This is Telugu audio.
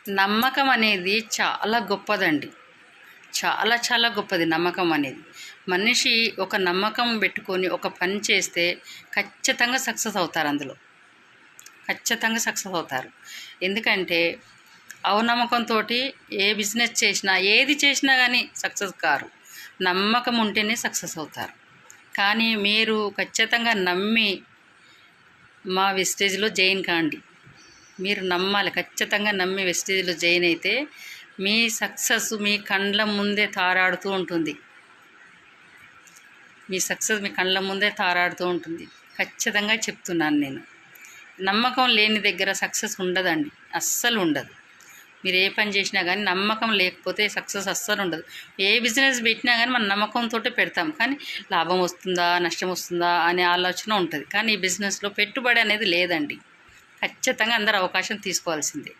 నమ్మకం అనేది చాలా గొప్పదండి. చాలా చాలా గొప్పది నమ్మకం అనేది. మనిషి ఒక నమ్మకం పెట్టుకొని ఒక పని చేస్తే ఖచ్చితంగా సక్సెస్ అవుతారు అందులో. ఖచ్చితంగా సక్సెస్ అవుతారు. ఎందుకంటే అవనమ్మకంతోటి ఏ బిజినెస్ చేసినా, ఏది చేసినా కానీ సక్సెస్ కారు. నమ్మకం ఉంటేనే సక్సెస్ అవుతారు. కానీ మీరు ఖచ్చితంగా నమ్మి మా వెస్టేజ్లో జాయిన్ కాండి. మీరు నమ్మాలి. ఖచ్చితంగా నమ్మి వెస్టేజ్లో జాయిన్ అయితే మీ సక్సెస్ మీ కండ్ల ముందే తారాడుతూ ఉంటుంది. మీ సక్సెస్ మీ కండ్ల ముందే తారాడుతూ ఉంటుంది. ఖచ్చితంగా చెప్తున్నాను నేను. నమ్మకం లేని దగ్గర సక్సెస్ ఉండదండి, అస్సలు ఉండదు. మీరు ఏ పని చేసినా కానీ నమ్మకం లేకపోతే సక్సెస్ అస్సలు ఉండదు. ఏ బిజినెస్ పెట్టినా కానీ మన నమ్మకంతో పెడతాం, కానీ లాభం వస్తుందా నష్టం వస్తుందా అనే ఆలోచన ఉంటుంది. కానీ ఈ బిజినెస్లో పెట్టుబడి అనేది లేదండి. ఖచ్చితంగా అందరూ అవకాశం తీసుకోవాల్సిందే.